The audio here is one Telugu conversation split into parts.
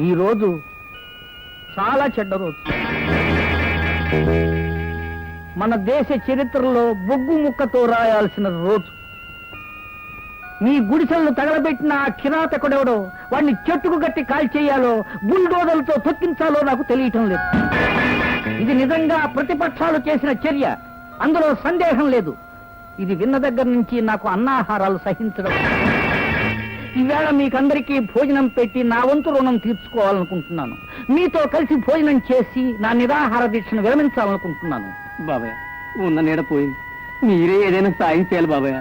ఈ రోజు చాలా చెడ్డ రోజు. మన దేశ చరిత్రలో బొగ్గు ముక్కతో రాయాల్సిన రోజు. మీ గుడిసెలను తగలబెట్టిన ఆ కిరాతకుడెవడో వాడిని చెట్టుకు గట్టి కాల్చేయాలో బుల్డోజర్లతో తొక్కించాలో నాకు తెలియటం లేదు. ఇది నిజంగా ప్రతిపక్షాలు చేసిన చర్య, అందులో సందేహం లేదు. ఇది విన్న దగ్గర నుంచి నాకు అన్నాహారాలు సహించడం. ఈవేళ మీకందరికీ భోజనం పెట్టి నా వంతు రుణం తీర్చుకోవాలనుకుంటున్నాను. మీతో కలిసి భోజనం చేసి నా నిరాహార దీక్షను విరమించాలనుకుంటున్నాను. బాబాయ్, ఉన్న నీడ పోయింది. మీరే ఏదైనా సాయం చేయాలి బాబాయ్.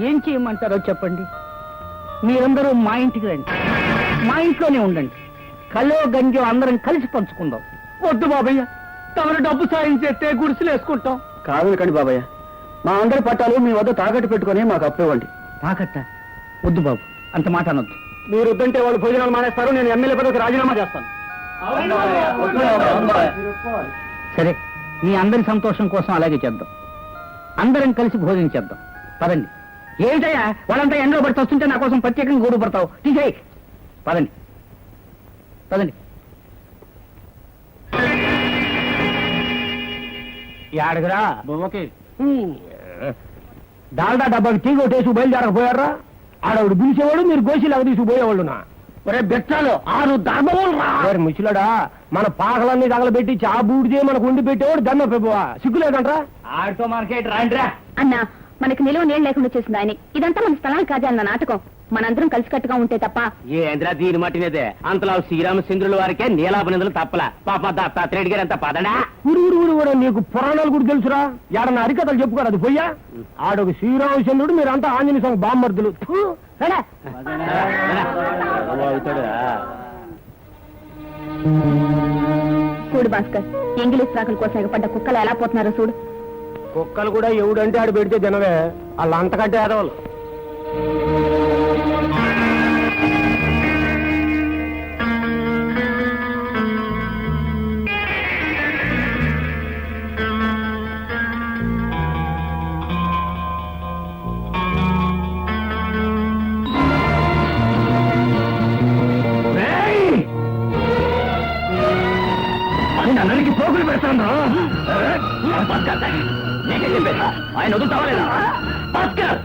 ఏం చేయమంటారో చెప్పండి. మీరందరూ మా ఇంటికి రండి, మా ఇంట్లోనే ఉండండి. కలో గంజో అందరం కలిసి పంచుకుందాం. వద్దు బాబయ్య, తమరు డబ్బు సాయం చేస్తే గుడిసెలు వేసుకుంటాం. కాదు కండి బాబయ్య, మా అందరి పట్టాలు మీ వద్ద తాకట్టు పెట్టుకుని మాకు అప్పివ్వండి. తాకట్ట? వద్దు బాబు, అంత మాట అనొద్దు. మీరు వద్దంటే వాళ్ళు భోజనాలు మానేస్తారు. నేను ఎమ్మెల్యే పదవికి రాజీనామా చేస్తాను. సరే, మీ అందరి సంతోషం కోసం అలాగే చేద్దాం. అందరం కలిసి భోజనం చేద్దాం. పదండి. ఏమిటయ్యా వాళ్ళంతా ఎండలో పడి వస్తుంటే నా కోసం ప్రత్యేకంగా గూడు పడతావు? తీసేయి. పదండి పదండి. యాడగరా బొమ్మకి డాల్డా డబ్బాకి టీ కొట్టేసి బయలుదేరకపోయారా? ఆడవిడు పిలిచేవాడు, మీరు గోసిలాగా తీసుకుపోయేవాళ్ళునా? ఒరే బెట్టాలు, 6 ధర్మములు ముచ్చిలాడా. మన పాకలన్నీ తగలబెట్టి చాబూడిదే మనకు ఉండి పెట్టేవాడు ధర్మ పెబ్బువా. సిగ్గులేదంట్రా? ఆడితో మనకేంటి రాండ్రా. అన్నా, మనకి నిలువ నీళ్ళు లేకుండా చేసింది ఆయన. ఇదంతా మన స్థలాలు కాదే అన్న నాటకం. మనందరం కలిసికట్టుగా ఉంటే తప్ప. ఏంద్రా దీని మట్టినదే అంతలా శ్రీరామచంద్రుల వారికే నీలాపనిందులు తప్పలా. పాప దత్తాత్రేయుడి గారు ఎంత పదడా. ఊరు నీకు పురాణాలు కూడా తెలుసురా? ఏడన్నా అరికథలు చెప్పుకోరు, అది పోయా. ఆడొక శ్రీరామచంద్రుడు, మీరంతా ఆంజనేయ స్వామి బామ్మర్దులు. చూడు భాస్కర్, ఇంగ్లీష్ రాకుల కోసం ఎగపడ్డ కుక్కలు ఎలా పోతున్నారో చూడు. కుక్కలు కూడా ఎవడంటే ఆడు పెడితే తినవే, వాళ్ళు అంతకంటే ఆడవాళ్ళు. అందరికి పోగులు పెడతాను. ఆయన వదులుతావా లేదా? భాస్కర్,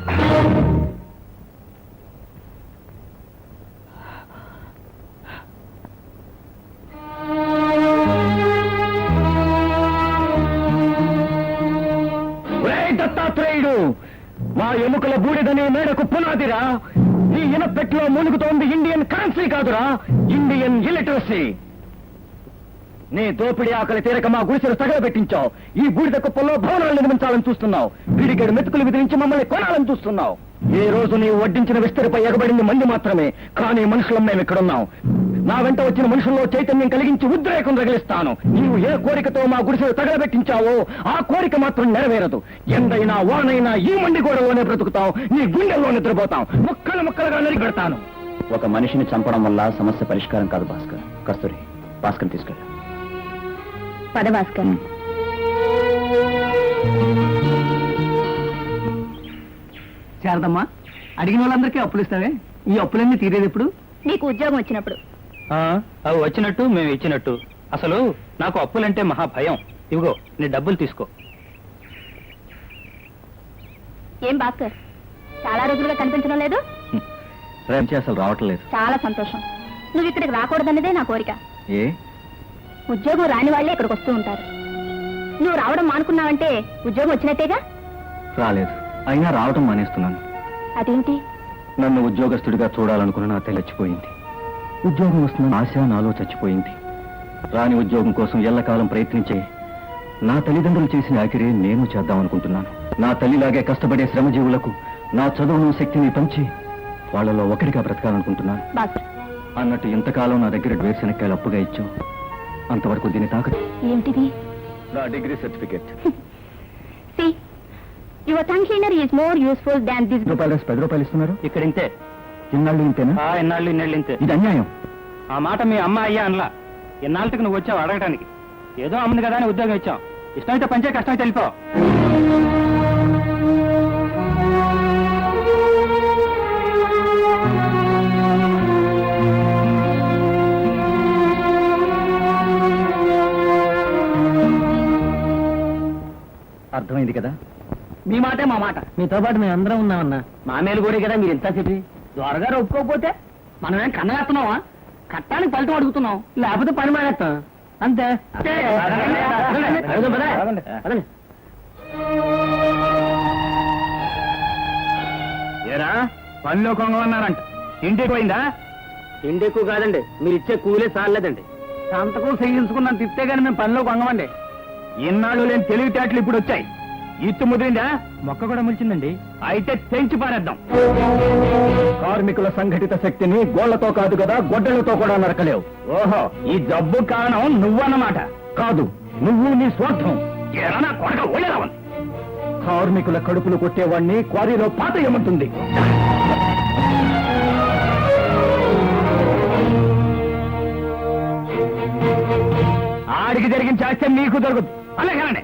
దత్తాత్రేయుడు, మా ఎముకల బూడిదని మేడకు పునాదిరా. ఈ ఇనపెట్లో మునుగుతోంది ఇండియన్ కరెన్సీ కాదురా, ఇండియన్ ఇలిటరసీ. నీ దోపిడీ ఆకలి తీరక మా గుడిసెలు తగలబెట్టించావు. ఈ బూడిద కుప్పల్లో భవనాలు నిర్మించాలని చూస్తున్నావు. పిడికెడు మెతుకులు విధించి మమ్మల్ని కొనాలని చూస్తున్నావు. ఏ రోజు నీవు వడ్డించిన విస్తరిపై ఎగబడింది మంది మాత్రమే, కానీ మనుషులం మేము ఇక్కడున్నాం. నా వెంట వచ్చిన మనుషుల్లో చైతన్యం కలిగించి ఉద్రేకం రగిలిస్తాను. నీవు ఏ కోరికతో మా గుడిసెలు తగలబెట్టించావో ఆ కోరిక మాత్రం నెరవేరదు. ఎందైనా వానైనా ఈ మండి గోడలోనే బ్రతుకుతావు, నీ గుండెల్లో నిద్రపోతాం. ముక్కలు ముక్కలుగా నరికి పెడతాను. ఒక మనిషిని చంపడం వల్ల సమస్య పరిష్కారం కాదు భాస్కర్. కస్తూరి, భాస్కర్ తీసుకెళ్ళి. పద భాస్కర్. శారదమ్మా, అడిగిన వాళ్ళందరికీ అప్పులు ఇస్తావే? ఈ అప్పులన్నీ తీరేది ఎప్పుడు? నీకు ఉద్యోగం వచ్చినప్పుడు. అవి వచ్చినట్టు మేము ఇచ్చినట్టు. అసలు నాకు అప్పులంటే మహా భయం. ఇవిగో నీ డబ్బులు తీసుకో. ఏం భాస్కర్, చాలా రోజులుగా కనిపించడం లేదు? అసలు రావటం లేదు. చాలా సంతోషం. నువ్వు ఇక్కడికి రాకూడదన్నదే నా కోరిక. ఏ? ఉద్యోగం రాని వాళ్ళే ఇక్కడికి వస్తూ ఉంటారు. నువ్వు రావడం మానుకున్నావంటే ఉద్యోగం వచ్చినట్టేగా? రాలేదు, అయినా రావటం మానేస్తున్నాను. అదేంటి? నన్ను ఉద్యోగస్తుడిగా చూడాలనుకున్న నా తల్లి చచ్చిపోయింది. ఉద్యోగం వస్తున్న ఆశ నాలో చచ్చిపోయింది. రాని ఉద్యోగం కోసం ఎల్లకాలం ప్రయత్నించే నా తల్లిదండ్రులు చేసిన ఆఖరే నేను చేద్దామనుకుంటున్నాను. నా తల్లిలాగే కష్టపడే శ్రమజీవులకు నా చదువును శక్తిని పంచి వాళ్లలో ఒకరిగా బ్రతకాలనుకుంటున్నాను. అన్నట్టు ఇంతకాలం నా దగ్గర వేరుశనక్కాయలు అప్పుగా ఇచ్చావు. అంతవరకు దీన్ని తాకదు. ఏంటిది? నా degree certificate. See, your tongue cleaner is more useful than this. ₹10 ఇస్తున్నారు. ఇక్కడ ఇంతే. ఇన్నాళ్ళు ఇంతేనా? ఇన్నాళ్ళు ఇంతే. ఇది అన్యాయం. ఆ మాట మీ అమ్మ అయ్యా అనలా. ఎన్నాళ్ళకి నువ్వు వచ్చావు అడగటానికి. ఏదో అమ్మంది కదా అని ఉద్యోగం ఇచ్చాం. ఇష్టమైతే పంచే, కష్టమైతే వెళ్ళిపో. అర్థమైంది కదా? మీ మాటే మా మాట. మీతో పాటు మేము అందరం ఉన్నామన్నా. మా మేలు కూడా కదా మీరు ఇంత చెప్పి దొరగారు ఒప్పుకోకపోతే మనమేం కన్నవేస్తున్నావా? కట్టానికి ఫలితం అడుగుతున్నాం, లేకపోతే పని మానేస్తాం అంతే. ఏరా పనిలో కొంగమన్నారంట, ఇంటికి పోయిందా? ఇంటి ఎక్కువ కాదండి, మీరు ఇచ్చే కూలే చాలేదండి. సంతకం చేయించుకున్నాను తిప్తే గానీ మేము పనిలో కొంగమండి. ఇన్నాళ్ళు లేని తెలివితేటలు ఇప్పుడు వచ్చాయి. ఇత్తు ముదిరిందా? మొక్క కూడా ములిచిందండి. అయితే తెంచి పారేద్దాం. కార్మికుల సంఘటిత శక్తిని గోళ్లతో కాదు కదా, గొడ్డలతో కూడా నరకలేవు. ఓహో, ఈ జబ్బు కారణం నువ్వన్నమాట. కాదు, నువ్వు నీ స్వార్థం. ఏమన్నా కొడక ఊళ్ళేరావు. కార్మికుల కడుపులు కొట్టేవాణ్ణి క్వారీలో పాతేయమంటుంది. ఆడికి జరిగిన చాస్యం నీకు దొరకదు. అలాగేనండి.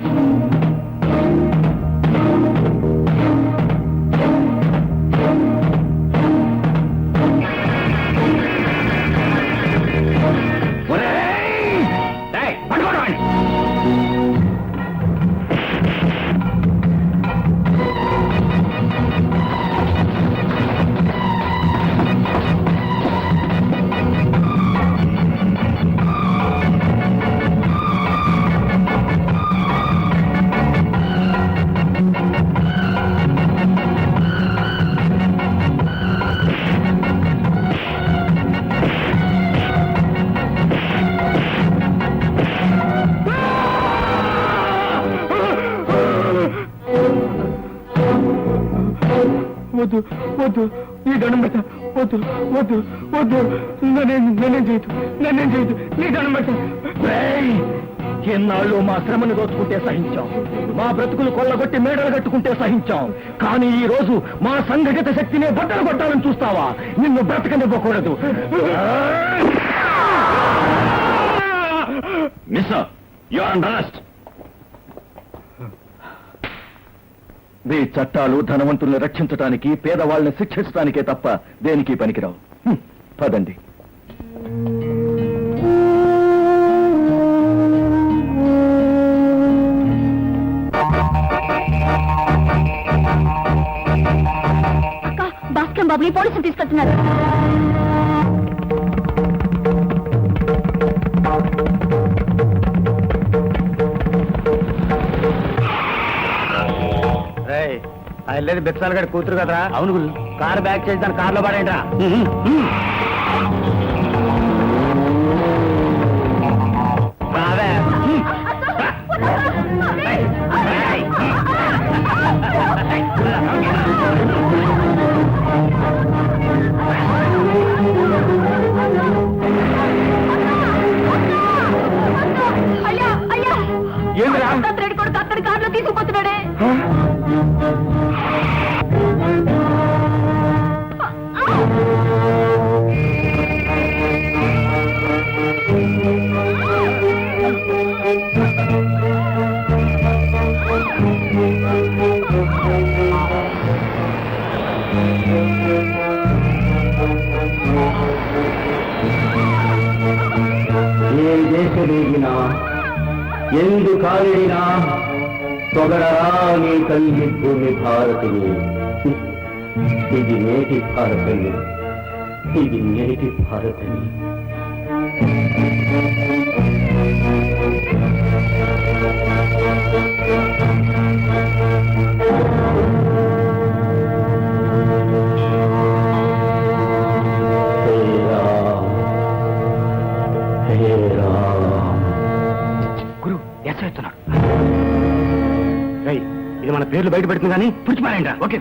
వద్దు వద్దు, నీ దండం పెట్ట. వద్దు వద్దు వద్దు, నన్నేం చేయదు, నీ దండం పెట్ట. ఎన్నాళ్ళు మా శ్రమను దోచుకుంటే సహించాం, మా బ్రతుకులు కొల్లగొట్టి మేడలు కట్టుకుంటే సహించాం. కానీ ఈ రోజు మా సంఘటిత శక్తిని బట్టలు కొట్టాలని చూస్తావా? నిన్ను బ్రతకనివ్వకూడదు. Mister, you are under arrest. మీ చట్టాలు ధనవంతుల్ని రక్షించడానికి, పేదవాళ్ళని శిక్షించడానికే తప్ప దేనికి పనికిరావు. పదండి. అక్క, భాస్కర్ బాబుని పోలీసులు తీసుకొస్తున్నారు. వెళ్ళేది బిక్సాల్ గడి కూతురు కదరా? అవును గురు. కారు బ్యాక్ చేసి దాన్ని కారులో పడేంట్రా. ఏంటి కొడుకు అతని కారులో తీసుకుపోతున్నాడే. ఏ దేశమేగినా, ఎందు కాలిడినా, తొగడరాని తల్లి భూమి భారతిని. ఇది నేటి భారతని, ఇది నేటి భారతని. గురు ఎస్తున్నాడు. ఇది మన పేర్లు బయట పెడుతుంది కానీ పుడిచిపోయాయంట. ఓకే.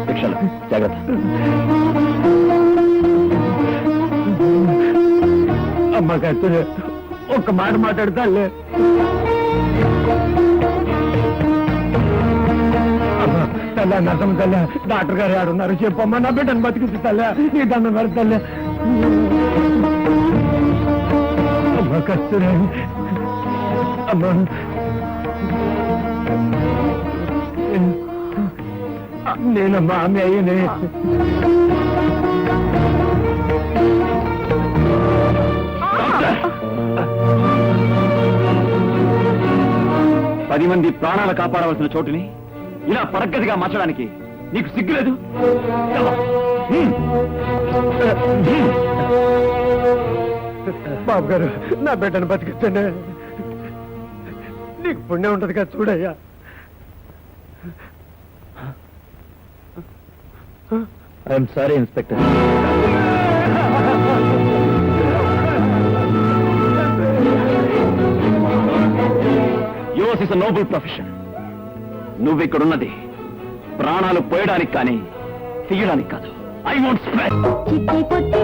భిక్షలు జాగ్రత్త. అమ్మ కస్తూరి, ఒక్క మాట మాట్లాడతాలే. తల్లి నర్సమ్మ తల్లి డాక్టర్ గారు ఆడున్నారు చెప్పమ్మా నా బిడ్డను బతికించి తల్లి నీ దండం పెడతా తల్లి అమ్మా కస్తూరి అమ్మా నేనమ్మా ఆమె అయ్యనే 10 మంది ప్రాణాలు కాపాడవలసిన చోటుని ఇలా పరగ్గతిగా మార్చడానికి నీకు సిగ్గులేదు? బాబు గారు నా బిడ్డను బతికించండి నీకు పుణ్యం ఉంటది కదా చూడయ్యా I'm sorry inspector. Yours is a noble profession. నువ్విక్కడున్నది ప్రాణాలు పోయడానికి కానీ తీయడానికి కాదు. I want spread. చిట్టి పొట్టి